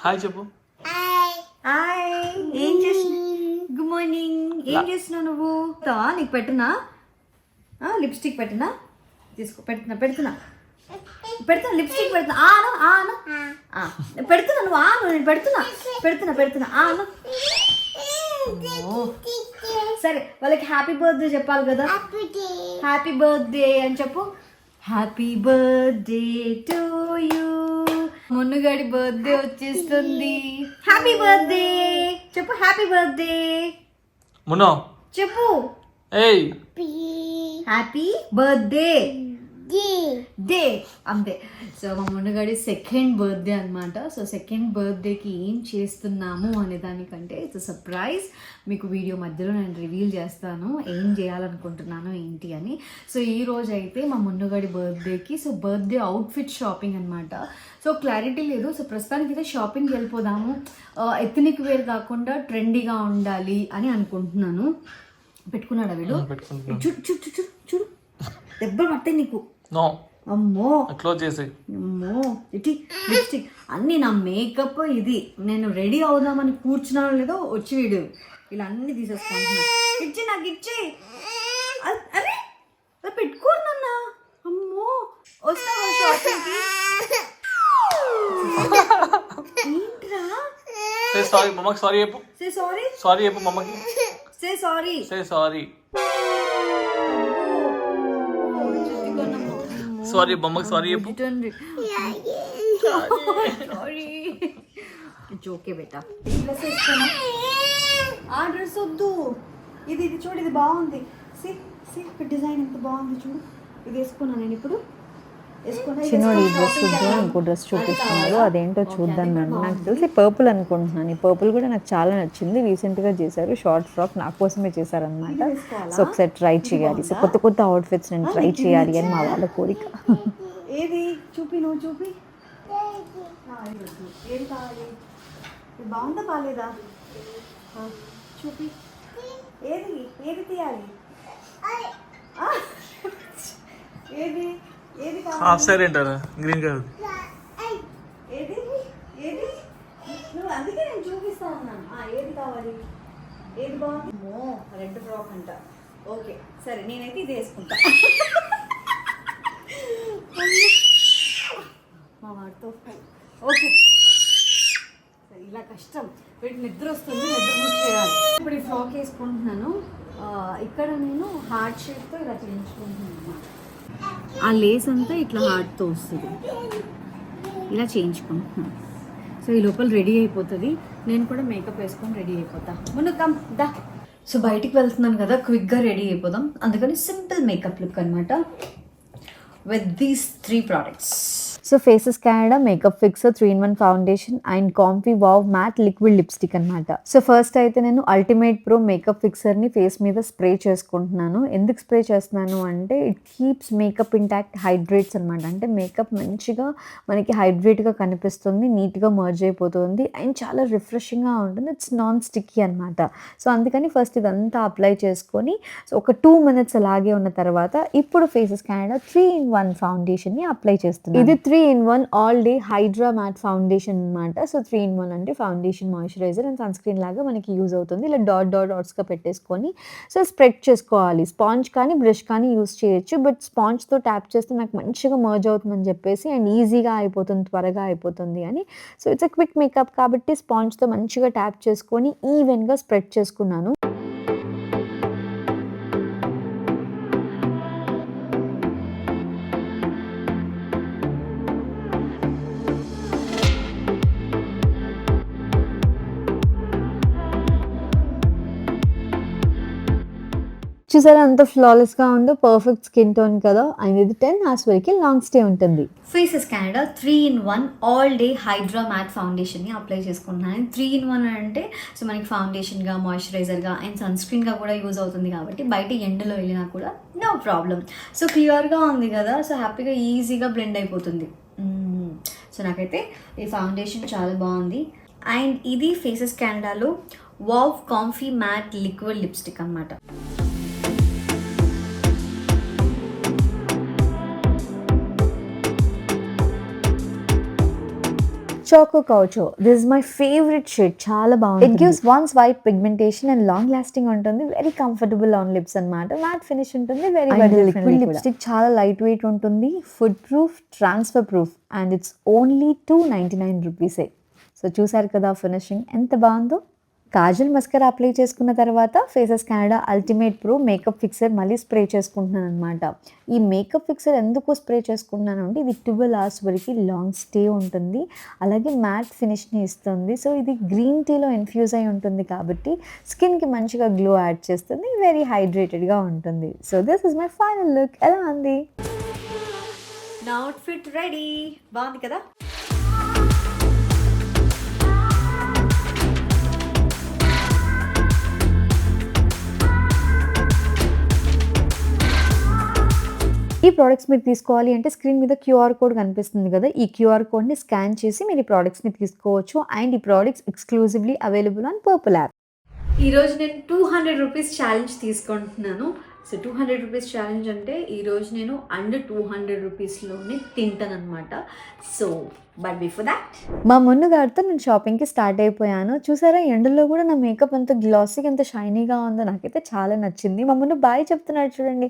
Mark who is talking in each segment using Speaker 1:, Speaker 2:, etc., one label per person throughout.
Speaker 1: Hi చెప్పు.
Speaker 2: Hi ఏం చేస్తున్నావు? Good morning. ఏం చేస్తున్నావు నువ్వు? నీకు పెట్టినా లిప్స్టిక్ పెట్టినా తీసుకో. పెడుతున్నా లిప్స్టిక్ పెడుతున్నా. పెడుతున్నా నువ్వు నేను పెడుతున్నా సరే వాళ్ళకి హ్యాపీ బర్త్డే చెప్పాలి కదా. హ్యాపీ బర్త్డే అని చెప్పు. Happy birthday to you. మున్నుగాడి బర్త్డే వచ్చేస్తుంది. హ్యాపీ బర్త్డే చెప్పు. హ్యాపీ బర్త్డే
Speaker 1: మున్నో
Speaker 2: చెప్పు.
Speaker 1: ఏయ్
Speaker 2: హ్యాపీ బర్త్డే డే అంతే. సో మా మున్నగాడి సెకండ్ బర్త్డే అనమాట. సో సెకండ్ బర్త్డేకి ఏం చేస్తున్నాము అనే దానికంటే ఇట్స్ సర్ప్రైజ్. మీకు వీడియో మధ్యలో నేను రివీల్ చేస్తాను ఏం చేయాలనుకుంటున్నాను ఏంటి అని. సో ఈ రోజు అయితే మా మున్నగాడి బర్త్డేకి సో బర్త్డే అవుట్ఫిట్ షాపింగ్ అనమాట. సో క్లారిటీ లేదు. సో ప్రస్తుతానికి అయితే షాపింగ్కి వెళ్ళిపోదాము. ఎథనిక్ వేర్ కాకుండా ట్రెండీగా ఉండాలి అని అనుకుంటున్నాను. పెట్టుకున్నాడా వీడు? చూడు చూడు చూడు చూడు దెబ్బలు పడతాయి నీకు.
Speaker 1: నో
Speaker 2: అమ్మో
Speaker 1: క్లోజ్ చేసి
Speaker 2: అమ్మో ఇటీ లిప్స్టిక్ అన్నీ నా మేకప్ ఇది. నేను రెడీ అవుదామని కూర్చున్నాను లేదో వచ్చి వీడు ఇలా అన్ని తీసేసుకుంటున్నా. ఇచ్చి నాకు ఇచ్చి. అరే పెట్టుకోనన్నా. అమ్మో వస్తావా షాపింగ్కి? ఏంట్రా?
Speaker 1: సే సారీ మమ్మకి. సారీ చెప్పు.
Speaker 2: సే సారీ.
Speaker 1: సారీ చెప్పు మమ్మకి.
Speaker 2: Say sorry.
Speaker 1: Say sorry. Sorry మమ్మకి. సారీ చెప్పు.
Speaker 2: జోకే బేటా. డ్రెస్ వేసుకున్నా. ఆ డ్రెస్ వద్దు. ఇది చూడు ఇది బాగుంది. డిజైన్ ఎంత బాగుంది చూడు. ఇది వేసుకున్నా నేను ఇప్పుడు.
Speaker 3: చిన్నోడు ఈ డ్రెస్ చూద్దాం, ఇంకో డ్రెస్ చూపిస్తున్నాడు. అదేంటో చూద్దాం. నాకు తెలిసి పర్పుల్ అనుకుంటున్నాను. ఈ పర్పుల్ కూడా నాకు చాలా నచ్చింది. రీసెంట్గా చేశారు షార్ట్ ఫ్రాక్, నా కోసమే చేశారనమాట. సో ఒకసారి ట్రై చేయాలి. సో కొత్త కొత్త అవుట్ఫిట్స్ నేను ట్రై చేయాలి అని మా వాళ్ళ కోరిక.
Speaker 2: ఏది చూపి, నువ్వు చూపి. ఏది కావాలి? ఇది బాగుందా బాగాలేదా చూపి. ఏది ఏది తీయాలి? ఏది ఏది
Speaker 1: హాఫ్ సారీ అంటారా? Green colour.
Speaker 2: ఏది ఏది నువ్వు అందుకే నేను చూపిస్తా ఉన్నాను. ఏది కావాలి? ఏది బాగుంది? రెడ్ ఫ్రాక్ అంట. ఓకే సరే నేనైతే ఇది వేసుకుంటా. మా వాడితో ఓకే సరే. ఇలా కష్టం. వీటి నిద్ర వస్తుంది, నిద్ర చేయాలి. ఇప్పుడు ఈ ఫ్రాక్ వేసుకుంటున్నాను. ఇక్కడ నేను హార్ట్ షేప్తో ఇలా చేయించుకుంటున్నాను అన్నమాట. ఆ లేస్ అంతా ఇట్లా హార్ట్తో వస్తుంది. ఇలా చేయించుకుంటున్నాను. సో ఈ లోపల రెడీ అయిపోతుంది. నేను కూడా మేకప్ వేసుకొని రెడీ అయిపోతా. ముందు కమ్ దా. సో బయటికి వెళ్తున్నాను కదా, క్విక్గా రెడీ అయిపోదాం. అందుకని సింపుల్ మేకప్ లుక్ అనమాట with these 3 products.
Speaker 3: So Faces Canada makeup fixer 3-in-1 foundation and comfy wow matte liquid lipstick అనమాట. సో ఫస్ట్ అయితే నేను అల్టిమేట్ ప్రో మేకప్ ఫిక్సర్ని ఫేస్ మీద స్ప్రే చేసుకుంటున్నాను. ఎందుకు స్ప్రే చేస్తున్నాను అంటే it keeps makeup intact, hydrates అనమాట. అంటే మేకప్ మంచిగా మనకి హైడ్రేట్గా కనిపిస్తుంది, నీట్గా మర్జ్ అయిపోతుంది అండ్ చాలా రిఫ్రెషింగ్గా ఉంటుంది. ఇట్స్ నాన్ స్టిక్కీ అనమాట. సో అందుకని ఫస్ట్ ఇదంతా అప్లై చేసుకొని సో ఒక 2 minutes అలాగే ఉన్న తర్వాత ఇప్పుడు ఫేసెస్ కెనడా 3-in-1 ఫౌండేషన్ని అప్లై చేస్తున్నాను. ఇది 3-in-1 all day hydra matte foundation అనమాట. సో 3-in-1 అంటే foundation, moisturiser and sunscreen లాగా మనకి యూజ్ అవుతుంది. ఇలా డాట్స్గా పెట్టేసుకొని సో స్ప్రెడ్ చేసుకోవాలి. స్పాంజ్ కానీ బ్రష్ కానీ యూజ్ చేయొచ్చు. బట్ స్పాంజ్తో ట్యాప్ చేస్తే నాకు మంచిగా మర్జ్ అవుతుందని చెప్పేసి అండ్ ఈజీగా అయిపోతుంది, త్వరగా అయిపోతుంది అని. So it's a quick makeup కాబట్టి స్పాంజ్తో మంచిగా ట్యాప్ చేసుకొని ఈవెన్గా స్ప్రెడ్ చేసుకున్నాను. చూసారా అంత ఫ్లాలెస్గా ఉందో, పర్ఫెక్ట్ స్కిన్ టోన్ కదా. అండ్ ఇది 10 hours వరకు లాంగ్ స్టే ఉంటుంది.
Speaker 2: Faces Canada 3-in-1 all day hydra matte ఫౌండేషన్ని అప్లై చేసుకుంటున్నాను. 3-in-1 అంటే సో మనకి ఫౌండేషన్గా, మాయిశ్చరైజర్గా అండ్ సన్ స్క్రీన్గా కూడా యూజ్ అవుతుంది కాబట్టి బయట ఎండలో వెళ్ళినా కూడా నో ప్రాబ్లం. సో క్లియర్గా ఉంది కదా, సో హ్యాపీగా ఈజీగా బ్లెండ్ అయిపోతుంది. సో నాకైతే ఈ ఫౌండేషన్ చాలా బాగుంది. అండ్ ఇది ఫేసెస్ కెనడాలో wow comfy matte liquid lipstick అనమాట.
Speaker 3: Choco Caucho. This is my favorite shade. చాలా బాగుంటుంది. It gives once white pigmentation and long lasting ఉంటుంది. Very comfortable on lips అన్నమాట. Matte finish ఉంటుంది. Very budget friendly. లిప్స్టిక్ చాలా light weight ఉంటుంది. Food proof, transfer proof and it's only 299 రూపీసే. So చూసారు కదా ఫినిషింగ్ ఎంత బాగుందో. కాజల్ మస్కరా అప్లై చేసుకున్న తర్వాత faces Canada ultimate pro makeup fixer మళ్ళీ స్ప్రే చేసుకుంటున్నాను అనమాట. ఈ మేకప్ ఫిక్సర్ ఎందుకు స్ప్రే చేసుకుంటున్నాను అంటే ఇది 12 hours వరకు లాంగ్ స్టే ఉంటుంది, అలాగే మ్యాట్ ఫినిష్ని ఇస్తుంది. సో ఇది గ్రీన్ టీలో ఇన్ఫ్యూజ్ అయి ఉంటుంది కాబట్టి స్కిన్కి మంచిగా గ్లో యాడ్ చేస్తుంది, వెరీ హైడ్రేటెడ్గా ఉంటుంది. So this is my final look. ఎలా ఉంది
Speaker 2: నా అవుట్ఫిట్ రెడీ, బాగుంది కదా.
Speaker 3: ఈ ప్రోడక్ట్స్ మీరు తీసుకోవాలి అంటే స్క్రీన్ మీద క్యూఆర్ కోడ్ కనిపిస్తుంది కదా, ఈ క్యూఆర్ కోడ్ని స్కాన్ చేసి మీరు ఈ ప్రోడక్ట్స్ని తీసుకోవచ్చు. అండ్ ఈ products exclusively available on purple app.
Speaker 2: ఈరోజు నేను 200 రూపీస్ ఛాలెంజ్ తీసుకుంటున్నాను. సో 200 రూపీస్ ఛాలెంజ్ అంటే ఈరోజు నేను అండర్ 200 రూపీస్లోనే తింటాను అనమాట. సో బట్ బిఫోర్ దాట్
Speaker 3: మా మున్నుగారితో నేను షాపింగ్కి స్టార్ట్ అయిపోయాను. చూసారా ఎండలో కూడా నా మేకప్ ఎంత గ్లాసీగా ఎంత షైనీగా ఉందో, నాకైతే చాలా నచ్చింది. మా మున్ను బాయ్ చెప్తున్నాడు చూడండి,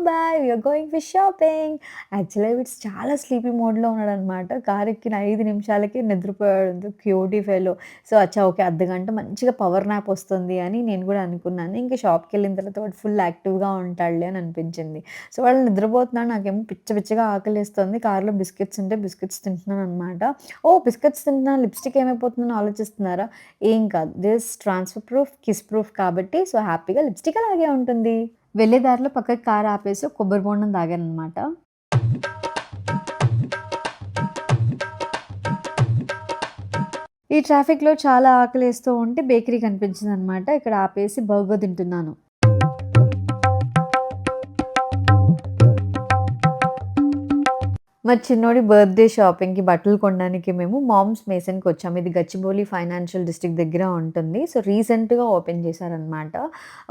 Speaker 3: boy we're going for shopping. Actually వీడ్స్ చాలా స్లీపీ మోడ్లో ఉన్నాడు అనమాట. కారు ఎక్కిన 5 నిమిషాలకి నిద్రపోయాడు, క్యూటీ ఫెలో. సో అచ్చా ఓకే అర్ధగంట మంచిగా పవర్ నాప్ వస్తుంది అని నేను కూడా అనుకున్నాను. ఇంకా షాప్కి వెళ్ళిన తర్వాత వాడు ఫుల్ యాక్టివ్గా ఉంటాడులే అని అనిపించింది. సో వాళ్ళు నిద్రపోతున్నాడు, నాకేమో పిచ్చగా ఆకలిస్తుంది. కార్లో బిస్కెట్స్ ఉంటే బిస్కెట్స్ తింటున్నాను అనమాట. ఓ బిస్కెట్స్ తింటున్నా లిప్స్టిక్ ఏమైపోతుందని ఆలోచిస్తున్నారా? ఏం కాదు, this transfer proof, kiss proof కాబట్టి సో హ్యాపీగా లిప్స్టిక్ అలాగే ఉంటుంది. వెళ్ళే దారిలో పక్కకి కారు ఆపేసి కొబ్బరి బోండం తాగాను అనమాట. ఈ ట్రాఫిక్లో చాలా ఆకలిస్తూ ఉంటే బేకరీ కనిపించింది అనమాట. ఇక్కడ ఆపేసి బర్గర్ తింటున్నాను. మా చిన్నోడి బర్త్డే షాపింగ్కి బట్టలు కొనడానికి మేము మామ్స్ మేసన్కి వచ్చాము. ఇది గచ్చిబౌలి ఫైనాన్షియల్ డిస్ట్రిక్ట్ దగ్గర ఉంటుంది. సో రీసెంట్గా ఓపెన్ చేశారనమాట.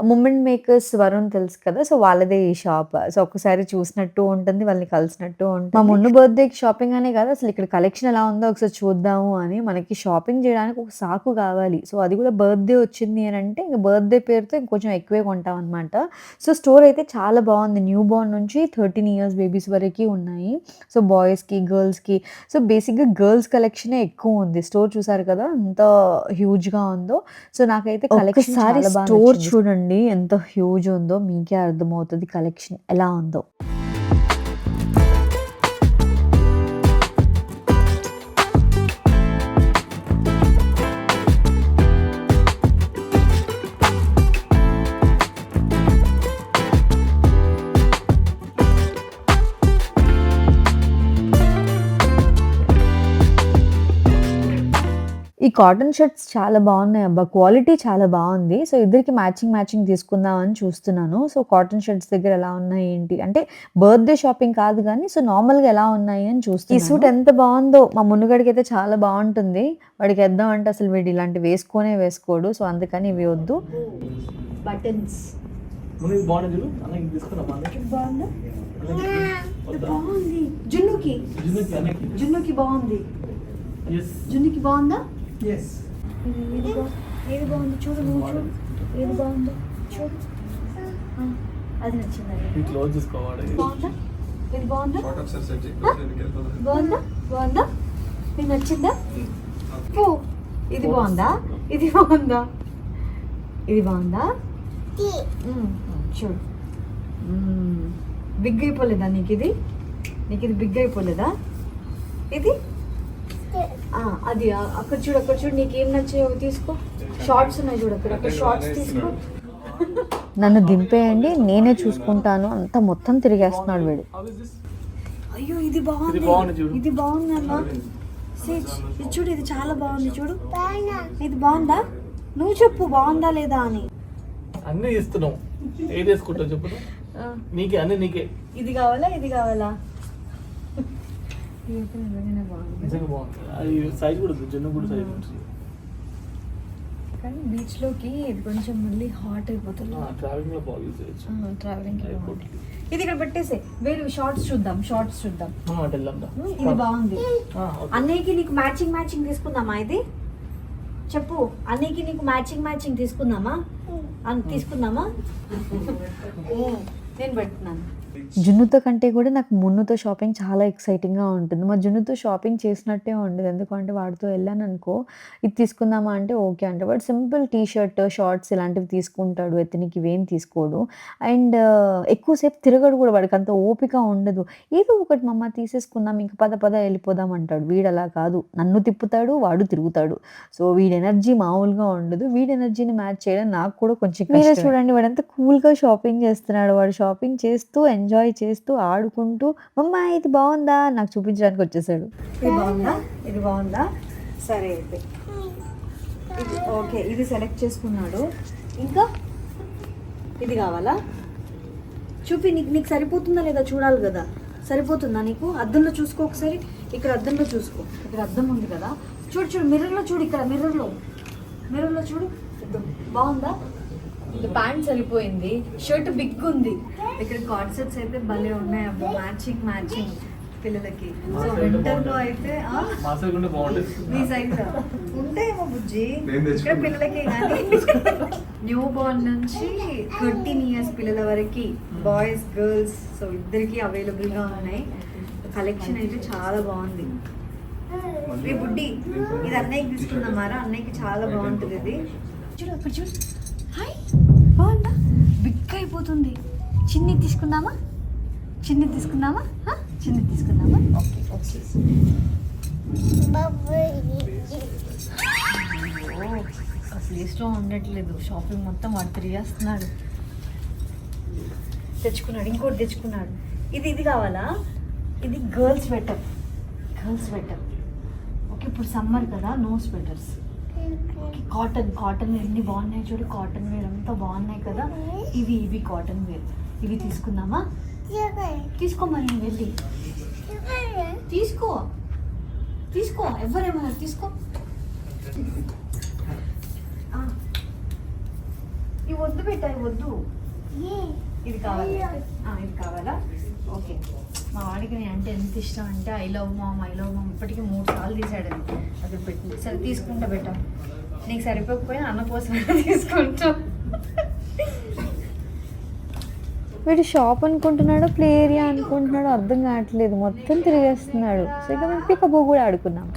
Speaker 3: మూమెంట్ మేకర్స్ వరుణ్ తెలుసు కదా, సో వాళ్ళదే ఈ షాప్. సో ఒక్కసారి చూసినట్టు ఉంటుంది, వాళ్ళని కలిసినట్టు ఉంటుంది. మా మున్ను బర్త్డేకి షాపింగ్ అనే కాదు, అసలు ఇక్కడ కలెక్షన్ ఎలా ఉందో ఒకసారి చూద్దాము అని. మనకి షాపింగ్ చేయడానికి ఒక సాకు కావాలి. సో అది కూడా బర్త్డే వచ్చింది అని అంటే ఇంకా బర్త్డే పేరుతో ఇంకొంచెం ఎక్కువే కొంటాం అనమాట. సో స్టోర్ అయితే చాలా బాగుంది. న్యూ బోర్న్ నుంచి 13 years బేబీస్ వరకు ఉన్నాయి. సో బాయ్స్కి గర్ల్స్కి, సో బేసిక్గా గర్ల్స్ కలెక్షనే ఎక్కువ ఉంది. స్టోర్ చూసారు కదా ఎంత హ్యూజ్గా ఉందో. సో నాకైతే కలెక్షన్ స్టోర్ చూడండి ఎంత హ్యూజ్ ఉందో, మీకే అర్థమవుతుంది కలెక్షన్ ఎలా ఉందో. ఈ కాటన్ షర్ట్స్ చాలా బాగున్నాయి అబ్బా, క్వాలిటీ చాలా బాగుంది. సో ఇద్దరికి మ్యాచింగ్ తీసుకుందామని చూస్తున్నాను. సో కాటన్ షర్ట్స్ దగ్గర ఎలా ఉన్నాయి ఏంటి అంటే బర్త్డే షాపింగ్ కాదు కానీ సో నార్మల్గా ఎలా ఉన్నాయి అని చూస్తున్నాను. ఈ సూట్ ఎంత బాగుందో, మా మున్నుగడికి అయితే చాలా బాగుంటుంది. వాడికి వేద్దాం అంటే అసలు వీడు ఇలాంటి వేసుకోడు. సో అందుకని ఇవి వద్దు.
Speaker 2: బటన్స్
Speaker 1: బాగుంది.
Speaker 2: జున్నుకి బాగుంది. జున్నుకి బాగుందా? ఏది బాగుంది చూడు, నువ్వు చూడు ఏది బాగుందో చూడు. అది నచ్చిందా? బాగుందా? ఇది బాగుందా? బాగుందా? నీకు నచ్చిందా? ఇది బాగుందా? ఇది బాగుందా? చూడు బిగ్ అయిపోలేదా నీకు ఇది బిగ్ అయిపోలేదా? ఇది అది అక్కడ చూడు నీకేం నచ్చాయో తీసుకో. షార్ట్స్ ఉన్నాయి చూడు, అక్కడ షార్ట్స్ తీసుకో.
Speaker 3: నన్ను దింపేయండి, నేనే చూసుకుంటాను. అంత మొత్తం తిరిగేస్తున్నాడు వీడు.
Speaker 2: అయ్యో ఇది బాగుంది అన్న. ఇది చూడు, ఇది చాలా బాగుంది చూడు. ఇది బాగుందా? నువ్వు చెప్పు బాగుందా లేదా అని.
Speaker 1: అన్ని ఇస్తున్నావు, ఏది వేసుకుంటావు చెప్పు. నీకే అన్ని నీకే.
Speaker 2: ఇది కావాలా ఇది కావాలా?
Speaker 1: నిజంగా బాగుంది. అది సైజ్ కూడా జున్ను కూడా సైజ్ ఉంటుంది.
Speaker 2: కానీ బీచ్లోకి కొంచెం మళ్ళీ హాట్ అయిపోతుంది.
Speaker 1: ట్రావెలింగ్ లో బాగా యూజ్ చేయొచ్చు.
Speaker 2: ట్రావెలింగ్ ఇది ఇక్కడ పెట్టేసే. వేరే షార్ట్స్ చూద్దాం.
Speaker 1: అటు వెళ్దాం రా.
Speaker 2: ఇది బాగుంది.
Speaker 1: ఓకే.
Speaker 2: అన్నయ్యకి నీకు మ్యాచింగ్ తీసుకుందామా? ఇది చెప్పు. అన్నయ్యకి నీకు మ్యాచింగ్ తీసుకుందామా? తీసుకుందామా? నేను పెడుతున్నాను.
Speaker 3: జున్నుతో కంటే కూడా నాకు మున్నుతో షాపింగ్ చాలా ఎక్సైటింగ్గా ఉంటుంది. మా జున్నుతో షాపింగ్ చేసినట్టే ఉండదు. ఎందుకంటే వాడితో వెళ్ళాను అనుకో, ఇది తీసుకుందామా అంటే ఓకే అంటే, వాడు సింపుల్ టీ షర్ట్ షార్ట్స్ ఇలాంటివి తీసుకుంటాడు. ఎత్తునికి ఇవేం తీసుకోడు. అండ్ ఎక్కువసేపు తిరగడు కూడా. వాడికి అంత ఓపిక ఉండదు. ఏదో ఒకటి మమ్మ తీసేసుకుందాం, ఇంక పద వెళ్ళిపోదాం అంటాడు. వీడు అలా కాదు, నన్ను తిప్పుతాడు, వాడు తిరుగుతాడు. సో వీడి ఎనర్జీ మామూలుగా ఉండదు. వీడి ఎనర్జీని మ్యాచ్ చేయడం నాకు కూడా కొంచెం మీరే చూడండి, వాడు ఎంత కూల్గా షాపింగ్ చేస్తున్నాడు. వాడు షాపింగ్ చేస్తూ ఎంజాయ్ చేస్తూ ఆడుకుంటూ మమ్మ ఇది బాగుందా నాకు చూపించడానికి వచ్చేసాడు.
Speaker 2: ఇది బాగుందా? సరే అయితే ఇది ఓకే. ఇది సెలెక్ట్ చేసుకున్నాడు. ఇంకా ఇది కావాలా? చూపి. నీకు సరిపోతుందా లేదా చూడాలి కదా. సరిపోతుందా నీకు? అద్దంలో చూసుకో ఒకసారి. ఇక్కడ అద్దంలో చూసుకో. ఇక్కడ అద్దం ఉంది కదా, చూడు మిర్రర్లో చూడు. ఇక్కడ మిర్రర్లో చూడు. బాగుందా? ఇది ప్యాంట్ సరిపోయింది. షర్ట్ బిగ్ ఉంది. ఇక్కడ కార్డ్ సెట్స్ అయితే భలే ఉన్నాయి అబ్బా. మ్యాచింగ్ పిల్లలకి. సో వింటర్లో అయితే
Speaker 1: మా సైడ్ ఉంటే బాగుంటుంది.
Speaker 2: మీ సైడ్ ఉంటాయేమో బుజ్జి. ఇక్కడ పిల్లలకి కానీ న్యూ బోర్న్ నుంచి 13 years పిల్లల వరకు, బాయ్స్ గర్ల్స్, సో ఇద్దరికి అవైలబుల్గా ఉన్నాయి. కలెక్షన్ అయితే చాలా బాగుంది. రే బుడ్డి, ఇది అన్నయ్యకి తీసుకుందామారా? అన్నయ్యకి చాలా బాగుంటుంది ఇది. చూడు అక్కడ చూడు. హాయ్, బాగుందా? బిగ్ అయిపోతుంది. చిన్ని తీసుకుందామా? చిన్ని తీసుకుందామా? ఓకే. అసలు ఇష్టం ఉండట్లేదు. షాపింగ్ మొత్తం వాడు తిరిగేస్తున్నాడు. తెచ్చుకున్నాడు, ఇంకోటి తెచ్చుకున్నాడు. ఇది కావాలా? ఇది గర్ల్స్ స్వెటర్. ఓకే, ఇప్పుడు సమ్మర్ కదా, నో స్వెటర్స్. ఓకే, కాటన్ ఎన్ని బాగున్నాయి చూడు. కాటన్ వేర్ అంతా బాగున్నాయి కదా. ఇవి కాటన్ వేర్. ఇవి తీసుకుందామా? తీసుకో మరి, నువ్వు వెళ్ళి తీసుకో. ఎవరేమన్నారు? తీసుకో. ఇవి వద్దు బెట్ట, ఇవి వద్దు. ఇది కావాలా? ఓకే. మా వాడికి నేను అంటే ఎంత ఇష్టం అంటే ఐ లవ్ మామ్ ఇప్పటికీ 3 సార్లు తీసాడు. అది పెట్టి సరే తీసుకుంటా బెట్ట. నీకు సరిపోకపోయినా అన్న కోసం తీసుకుంటా.
Speaker 3: వీడు షాప్ అనుకుంటున్నాడో ప్లే ఏరియా అనుకుంటున్నాడో అర్థం కావట్లేదు. మొత్తం తిరిగేస్తున్నాడు. సో ఇక మేము పికబో కూడా ఆడుకున్నాం.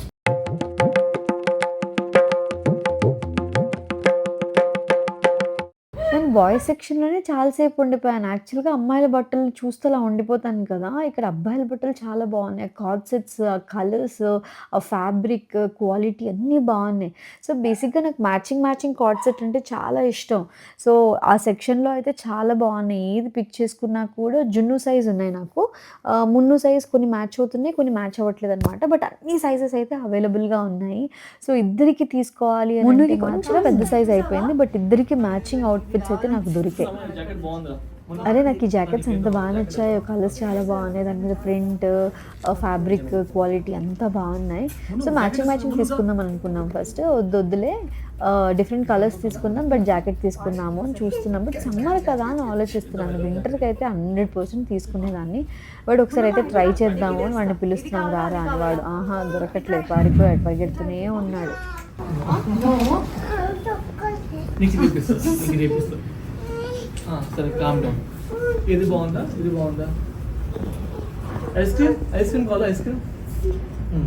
Speaker 3: నేను బాయ్స్ సెక్షన్లోనే చాలాసేపు ఉండిపోయాను. యాక్చువల్గా అమ్మాయిల బట్టలు చూస్తూ అలా ఉండిపోతాను కదా. ఇక్కడ అబ్బాయిల బట్టలు చాలా బాగున్నాయి. Card sets, colours, fabric quality అన్నీ బాగున్నాయి. సో బేసిక్గా నాకు మ్యాచింగ్ కార్డ్ సెట్ అంటే చాలా ఇష్టం. సో ఆ సెక్షన్లో అయితే చాలా బాగున్నాయి. ఏది పిక్ చేసుకున్నా కూడా జున్ను సైజ్ ఉన్నాయి నాకు. మున్ను సైజ్ కొన్ని మ్యాచ్ అవుతున్నాయి, కొన్ని మ్యాచ్ అవ్వట్లేదు అనమాట. బట్ అన్ని సైజెస్ అయితే అవైలబుల్గా ఉన్నాయి. సో ఇద్దరికి తీసుకోవాలి అని కొంచెం పెద్ద సైజ్ అయిపోయింది. బట్ ఇద్దరికి మ్యాచింగ్ అవుట్ఫిట్స్ అయితే నాకు దొరికాయి. అరే నాకు ఈ జాకెట్స్ ఎంత బాగా నచ్చాయో. కలర్స్ చాలా బాగున్నాయి. దాని మీద ప్రింట్, ఫ్యాబ్రిక్ క్వాలిటీ అంతా బాగున్నాయి. సో మ్యాచింగ్ తీసుకుందాం అనుకున్నాం. ఫస్ట్ వద్దులే, డిఫరెంట్ కలర్స్ తీసుకుందాం, బట్ జాకెట్ తీసుకున్నాము అని చూస్తున్నాం. బట్ సమ్మర్ కదా అని ఆలోచిస్తున్నాను. వింటర్కి అయితే 100% తీసుకునేదాన్ని. వాడు ఒకసారి అయితే ట్రై చేద్దాము అని వాడిని పిలుస్తున్నాం, రారా అని. వాడు దొరకట్లేదు, పారిపోయాడు, పరిగెడుతూనే ఉన్నాడు.
Speaker 1: సరే, కామ్ డౌన్. ఇది బాగుందా? ఐస్ క్రీమ్ కావాలా?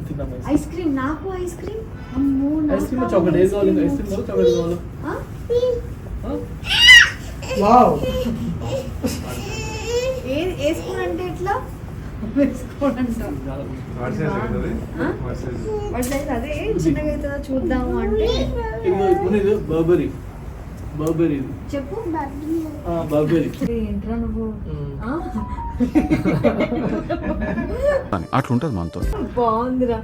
Speaker 1: తిందాం.
Speaker 2: ఐస్ క్రీమ్ నాకు ఐస్ క్రీమ్. అమ్మో,
Speaker 1: ఐస్ క్రీమ్ చాక్లెట్ ఏది కావాలి? ఐస్ క్రీమ్ కావాలా చాక్లెట్ కావాలా?
Speaker 2: వేసుకోనంటే ఎట్లా వేసుకోనంటా? అదే చిన్నగా అవుతుందా చూద్దాము అంటే.
Speaker 1: ఇది బర్బరీ
Speaker 2: చెప్పు.
Speaker 1: బర్బరీ
Speaker 2: ఏంట్రా నువ్వు?
Speaker 4: అట్లుంటది మనతో.
Speaker 2: బాగుందిరా.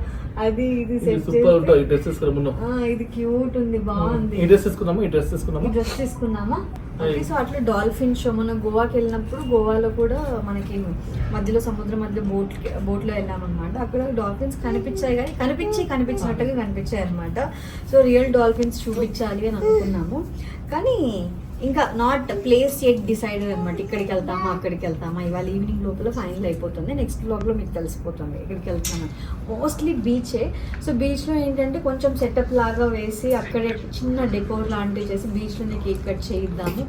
Speaker 2: అది ఇది సెట్
Speaker 1: సూపర్ ఉంటుంది. డ్రెస్ తీసుకున్నాము.
Speaker 2: ఇది క్యూట్ ఉంది, బాగుంది.
Speaker 1: ఈ డ్రెస్ తీసుకున్నామా?
Speaker 2: డ్రెస్ తీసుకున్నామా? ఓకే, సో అట్లా డాల్ఫిన్ షో మనం గోవాకి వెళ్ళినప్పుడు గోవాలో కూడా మనకి మధ్యలో సముద్రం మధ్య బోట్లో వెళ్ళామన్నమాట. అక్కడ డాల్ఫిన్స్ కనిపించాయి కానీ కనిపించినట్టుగా కనిపించాయి అనమాట. సో రియల్ డాల్ఫిన్స్ చూపించాలి అని అనుకున్నాము కానీ ఇంకా నాట్ ప్లేస్ ఎట్ డిసైడెడ్ అనమాట. ఇక్కడికి వెళ్తామా అక్కడికి వెళ్తామా, ఇవాళ ఈవినింగ్ లోపల ఫైనల్ అయిపోతుంది. నెక్స్ట్ బ్లాగ్లో మీకు తెలిసిపోతుంది ఎక్కడికి వెళ్తున్నాను. మోస్ట్లీ బీచే. సో బీచ్లో ఏంటంటే కొంచెం సెటప్ లాగా వేసి అక్కడే చిన్న డెకోర్ లాంటివి చేసి బీచ్లోనే కేక్ కట్ చేయిద్దాము.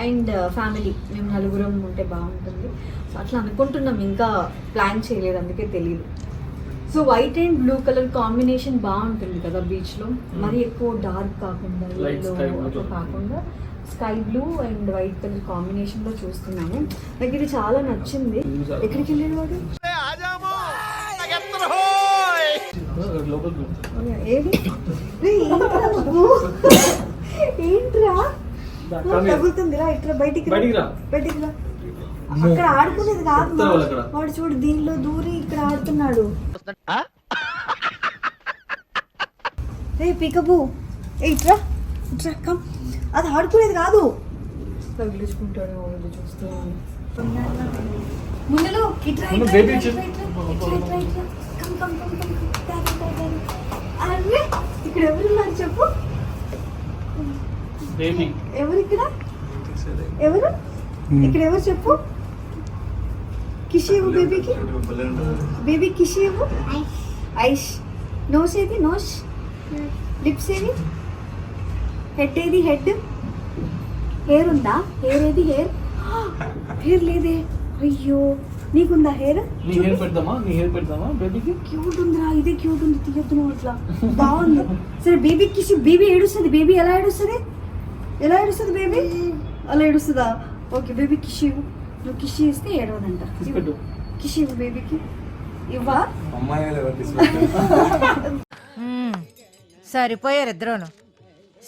Speaker 2: అండ్ ఫ్యామిలీ మేము 4 ఉంటే బాగుంటుంది. సో అట్లా అనుకుంటున్నాం, ఇంకా ప్లాన్ చేయలేదు, అందుకే తెలియదు. So white and blue colour combination బాగుంటుంది కదా బీచ్లో, మరి ఎక్కువ డార్క్ కాకుండా అట్లా కాకుండా sky blue and white colour combination లో చూస్తున్నాము. నాకు ఇది చాలా నచ్చింది. ఎక్కడికి వెళ్ళాడు వాడు? ఏది ఏంట్రా తగులుతుందిరా, ఇట్లా బయటికి రా. అక్కడ ఆడుకునేది కాదు వాడు, చూడు దీనిలో దూరి ఇక్కడ ఆడుతున్నాడు. రే పికబు, ఇట్రా ఇట్రా కమ్, అది ఆడుకునేది కాదు. తగిలించుకుంటాడు చూస్తున్నాను. ముందులో అరే ఇక్కడ ఎవరున్నారు చెప్పు, ఎవరు ఇక్కడ, ఎవరు ఇక్కడ, ఎవరు చెప్పు. కిషి ఇవ్వు బేబీకి, బేబీ కిషి ఇవ్వు. ఐష్. నోస్ ఏది, నోస్. లిప్స్ ఏది, హెడ్ ఏది, హెడ్. హెయిర్ ఉందా, హెయిర్ ఏది, హెయిర్. హెయిర్ లేదే, అయ్యో. నీకుందా హెయిర్? క్యూట్ ఉందిరా, ఇదే క్యూట్ ఉంది, తీయద్దు నువ్వు అట్లా. బాగుంది. సరే బేబీ కిషి. బేబీ ఏడుస్తుంది, బేబీ ఎలా ఏడుస్తుంది, ఎలా ఏడుస్తుంది బేబీ, అలా ఏడుస్తుందా? ఓకే బేబీ కిషి ఇవ్వు. నువ్వు కిషి ఇస్తే ఏడవదంట. కిషి ఇవ్వు బేబీకి. ఇవ్వా?
Speaker 4: సరిపోయారు ఇద్దరును,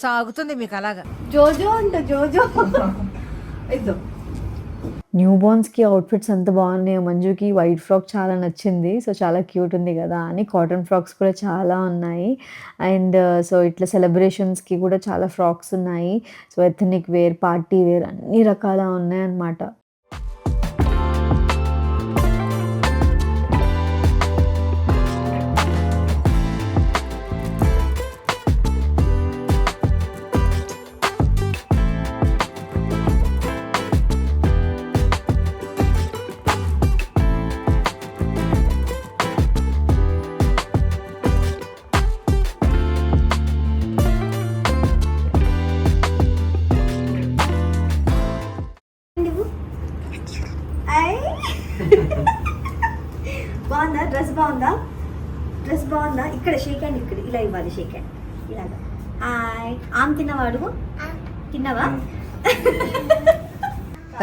Speaker 4: సాగుతుంది మీకు అలాగా.
Speaker 2: జోజో అంట, జోజో. ఇద్దాం.
Speaker 3: న్యూ బోర్న్స్కి అవుట్ఫిట్స్ ఎంత బాగున్నాయో. మంజుకి వైట్ ఫ్రాక్ చాలా నచ్చింది, సో చాలా క్యూట్ ఉంది కదా అని. కాటన్ ఫ్రాక్స్ కూడా చాలా ఉన్నాయి. అండ్ సో ఇట్లా సెలబ్రేషన్స్కి కూడా చాలా ఫ్రాక్స్ ఉన్నాయి. So ethnic wear, party wear అన్ని రకాల ఉన్నాయన్నమాట.
Speaker 2: బాగుందా డ్రెస్, బాగుందా డ్రెస్, బాగుందా. ఇక్కడ షేక్ హ్యాండ్, ఇక్కడ ఇలా ఇవ్వాలి షేక్ హ్యాండ్ ఇలాగా. హాయ్. ఆమె తిన్నవాడు, తిన్నావా?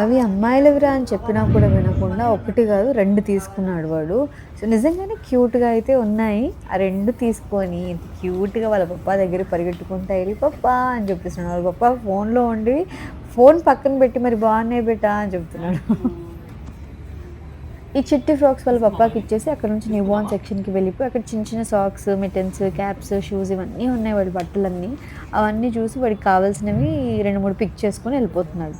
Speaker 3: అవి అమ్మాయిలవిరా అని చెప్పినా కూడా వినకుండా 1 కాదు 2 తీసుకున్నాడు వాడు. సో నిజంగానే క్యూట్గా అయితే ఉన్నాయి. ఆ 2 తీసుకొని క్యూట్గా వాళ్ళ పప్పా దగ్గర పరిగెట్టుకుంటా వెళ్ళి పప్పా అని చెప్పేస్తున్నాడు. వాళ్ళ పప్పా ఫోన్లో ఉండి ఫోన్ పక్కన పెట్టి మరి బాగున్నాయి బేటా అని చెప్తున్నాడు. ఈ చిట్టి ఫ్రాక్స్ వాళ్ళ పప్పాకి ఇచ్చేసి అక్కడ నుంచి న్యూ బోర్న్ సెక్షన్కి వెళ్ళిపోయి అక్కడ చిన్న చిన్న సాక్స్, మిటన్స్, క్యాప్స్, షూస్ ఇవన్నీ ఉన్నాయి వాడి బట్టలన్నీ. అవన్నీ చూసి వాడికి కావాల్సినవి 2-3 పిక్ చేసుకొని వెళ్ళిపోతున్నాడు.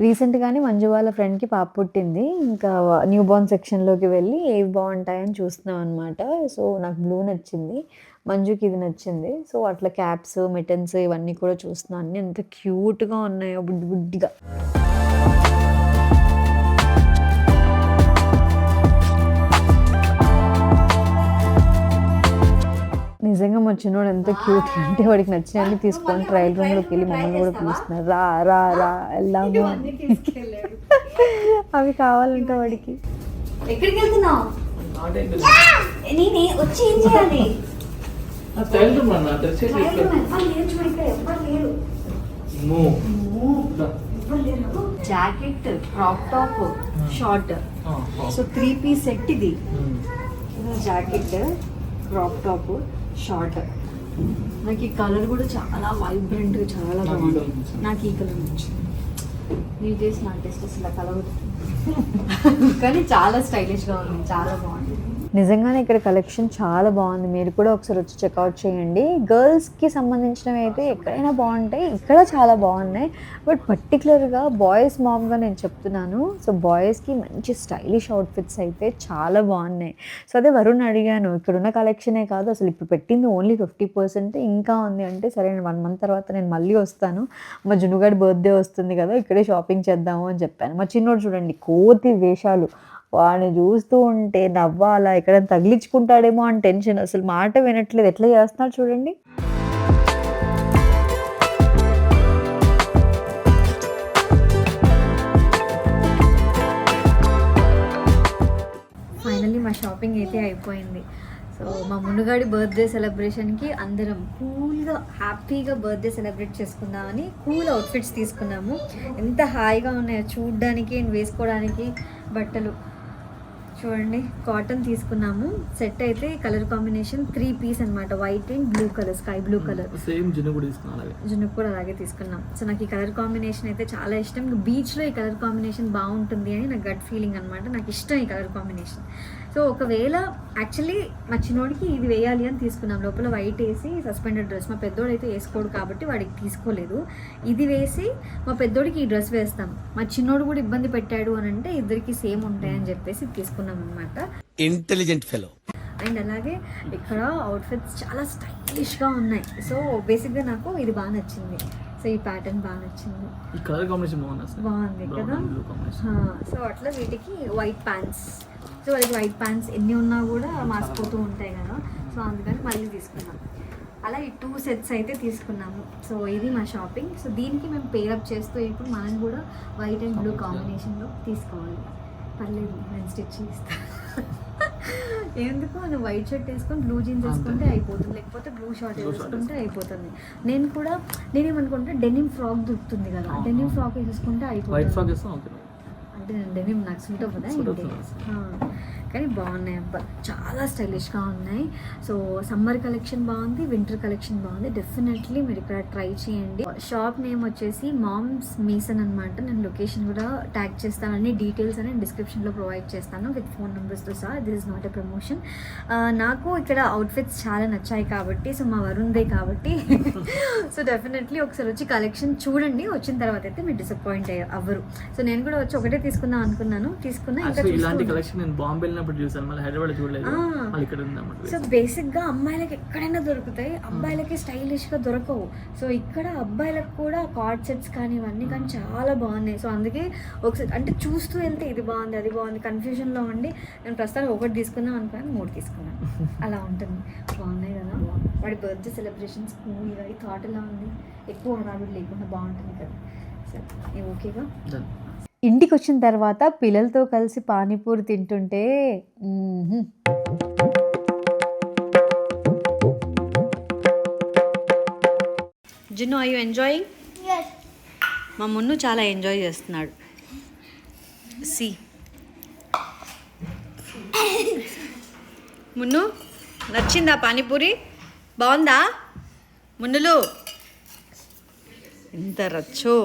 Speaker 3: రీసెంట్గానే మంజు వాళ్ళ ఫ్రెండ్కి పాప పుట్టింది. ఇంకా న్యూ బోర్న్ సెక్షన్లోకి వెళ్ళి ఏవి బాగుంటాయని చూస్తున్నాం అనమాట. సో నాకు బ్లూ నచ్చింది, మంజుకి ఇది నచ్చింది. సో అట్లా క్యాప్స్, మిటన్స్ ఇవన్నీ కూడా చూస్తున్నాను. అన్నీ ఎంత క్యూట్గా ఉన్నాయో, బుడ్డి బుడ్డిగా. నిజంగా మా చిన్నోడు ఎంత క్యూట్ అంటే వాడికి నచ్చినవి తీసుకొని ట్రయల్ రూమ్లోకి వెళ్ళి మమ్మల్ని కూడా పిలుస్తున్నారు. రా రా రా వెళ్దాము. అవి కావాలంటే వాడికి.
Speaker 2: ఎక్కడికి వెళ్తున్నావు? నేనే వచ్చి ఏం చేయాలి? Jacket, crop top, short. So 3 piece set ఇది. Jacket, crop top, short. నాకు ఈ కలర్ కూడా చాలా వైబ్రెంట్, చాలా బాగుంది. నాకు ఈ కలర్ నచ్చింది. నీ టేస్ట్, నా టేస్ట్ అసలు కలర్ కానీ చాలా స్టైలిష్గా ఉంది, చాలా బాగుంది.
Speaker 3: నిజంగానే ఇక్కడ కలెక్షన్ చాలా బాగుంది. మీరు కూడా ఒకసారి వచ్చి చెక్అవుట్ చేయండి. గర్ల్స్కి సంబంధించినవి అయితే ఎక్కడైనా బాగుంటాయి, ఇక్కడ చాలా బాగున్నాయి. బట్ పర్టికులర్గా బాయ్స్ మామ్గా నేను చెప్తున్నాను. సో బాయ్స్కి మంచి స్టైలిష్ అవుట్ఫిట్స్ అయితే చాలా బాగున్నాయి. సో అదే వరుణ్ అడిగాను, ఇక్కడున్న కలెక్షనే కాదు అసలు ఇప్పుడు పెట్టింది ఓన్లీ 50% ఇంకా ఉంది అంటే, సరే 1 month తర్వాత నేను మళ్ళీ వస్తాను, మా జునుగాడి బర్త్డే వస్తుంది కదా ఇక్కడే షాపింగ్ చేద్దాము అని చెప్పాను. మా చిన్నోడు చూడండి కోతి వేషాలు, వాడిని చూస్తూ ఉంటే నవ్వాలా, ఎక్కడ తగిలించుకుంటాడేమో అని టెన్షన్, అసలు మాట వినట్లేదు, ఎట్లా చేస్తున్నాడు చూడండి. ఫైనల్లీ మా షాపింగ్ అయితే అయిపోయింది. సో మా మునుగాడి బర్త్డే సెలబ్రేషన్కి అందరం కూల్గా హ్యాపీగా బర్త్డే సెలబ్రేట్ చేసుకుందామని కూల్ అవుట్ఫిట్స్ తీసుకున్నాము. ఎంత హాయిగా ఉన్నాయో చూడడానికి అండ్ వేసుకోవడానికి. బట్టలు చూడండి, కాటన్ తీసుకున్నాము. సెట్ అయితే కలర్ కాంబినేషన్ 3 piece అనమాట, white and blue colour, sky blue colour.
Speaker 1: Same జున్ను కూడా తీసుకున్నాను,
Speaker 2: జున్ను కూడా అలాగే తీసుకున్నాం. సో నాకు ఈ కలర్ కాంబినేషన్ అయితే చాలా ఇష్టం. బీచ్లో ఈ కలర్ కాంబినేషన్ బాగుంటుంది అని నాకు గట్ ఫీలింగ్ అనమాట. నాకు ఇష్టం ఈ కలర్ కాంబినేషన్. సో ఒకవేళ యాక్చువల్లీ మా చిన్నోడికి ఇది వేయాలి అని తీసుకున్నాం, లోపల వైట్ వేసి సస్పెండెడ్ డ్రెస్. మా పెద్దోడు అయితే వేసుకోడు కాబట్టి వాడికి తీసుకోలేదు. ఇది వేసి మా పెద్దోడికి ఈ డ్రెస్ వేస్తాం. మా చిన్నోడు కూడా ఇబ్బంది పెట్టాడు అని అంటే ఇద్దరికి సేమ్ ఉంటాయని చెప్పేసి తీసుకున్నాం అనమాట.
Speaker 5: Intelligent fellow.
Speaker 2: అండ్ అలాగే ఇక్కడ అవుట్ఫిట్స్ చాలా స్టైలిష్గా ఉన్నాయి. సో బేసిక్గా నాకు ఇది బాగా నచ్చింది. సో ఈ ప్యాటర్న్ బాగా నచ్చింది,
Speaker 1: ఈ కలర్ కాంబినేషన్ బాగుంది
Speaker 2: కదా. సో అట్లా వీటికి వైట్ ప్యాంట్స్. సో వాళ్ళకి వైట్ ప్యాంట్స్ ఎన్ని ఉన్నా కూడా మాసిపోతూ ఉంటాయి కదా, సో అందుకని మళ్ళీ తీసుకున్నాం. అలా ఈ 2 sets అయితే తీసుకున్నాము. సో ఇది మా షాపింగ్. సో దీనికి మేము పేరప్ చేస్తూ ఇప్పుడు మనం కూడా వైట్ అండ్ బ్లూ కాంబినేషన్లో తీసుకోవాలి. పర్లేదు నేను స్టిచ్ చేస్తాను. ఎందుకు నువ్వు వైట్ షర్ట్ వేసుకొని బ్లూ జీన్స్ వేసుకుంటే అయిపోతుంది, లేకపోతే బ్లూ షార్ట్ వేసుకుంటే అయిపోతుంది. నేనేమనుకుంటే డెనిమ్ ఫ్రాక్ దొరుకుతుంది కదా, డెనిమ్ ఫ్రాక్ వేసుకుంటే అయిపోతుంది. అంటే డెనిమ్ నాకు సూట్ అవ్వదా, కానీ బాగున్నాయి అబ్బా, చాలా స్టైలిష్గా ఉన్నాయి. సో సమ్మర్ కలెక్షన్ బాగుంది, వింటర్ కలెక్షన్ బాగుంది. డెఫినెట్లీ మీరు ఇక్కడ ట్రై చేయండి. షాప్ నేమ్ వచ్చేసి మామ్స్ మేసన్ అనమాట. నేను లొకేషన్ కూడా ట్యాగ్ చేస్తాను, అన్ని డీటెయిల్స్ అని డిస్క్రిప్షన్లో ప్రొవైడ్ చేస్తాను విత్ ఫోన్ నెంబర్స్తో సహా. This is not a promotion. నాకు ఇక్కడ అవుట్ఫిట్స్ చాలా నచ్చాయి కాబట్టి, సో మా వరుణ్దే కాబట్టి సో డెఫినెట్లీ ఒకసారి వచ్చి కలెక్షన్ చూడండి. వచ్చిన తర్వాత అయితే మీరు డిసప్పాయింట్ అవ్వరు. సో నేను కూడా వచ్చి ఒకటే తీసుకుందాం అనుకున్నాను, తీసుకున్నా. సో బేసిక్ గా అమ్మాయిలకి ఎక్కడైనా దొరుకుతాయి, అబ్బాయిలకి స్టైలిష్ గా దొరకవు. సో ఇక్కడ అబ్బాయిలకు కూడా కార్డ్ సెట్స్ కానీ ఇవన్నీ కానీ చాలా బాగున్నాయి. సో అందుకే ఒకసారి అంటే చూస్తూ వెళ్తే ఇది బాగుంది అది బాగుంది కన్ఫ్యూజన్ లో ఉండి నేను ప్రస్తుతానికి ఒకటి తీసుకుందాం అనుకున్నాను, 3 తీసుకున్నాను. అలా ఉంటుంది. బాగున్నాయి కదా. వాడి బర్త్డే సెలబ్రేషన్స్ కూల్గా, ఈ థాట్ ఎలా ఉంది, ఎక్కువ హడావిడి లేకుండా బాగుంటుంది కదా. సరే ఓకేగా.
Speaker 3: ఇంటికి వచ్చిన తర్వాత పిల్లలతో కలిసి పానీపూరి తింటుంటే
Speaker 2: జున్ను, ఆర్ యూ ఎంజాయింగ్? మా మున్ను చాలా ఎంజాయ్ చేస్తున్నాడు. సి మున్ను, నచ్చిందా పానీపూరి? బాగుందా మున్నులు? ఎంత రచ్చో.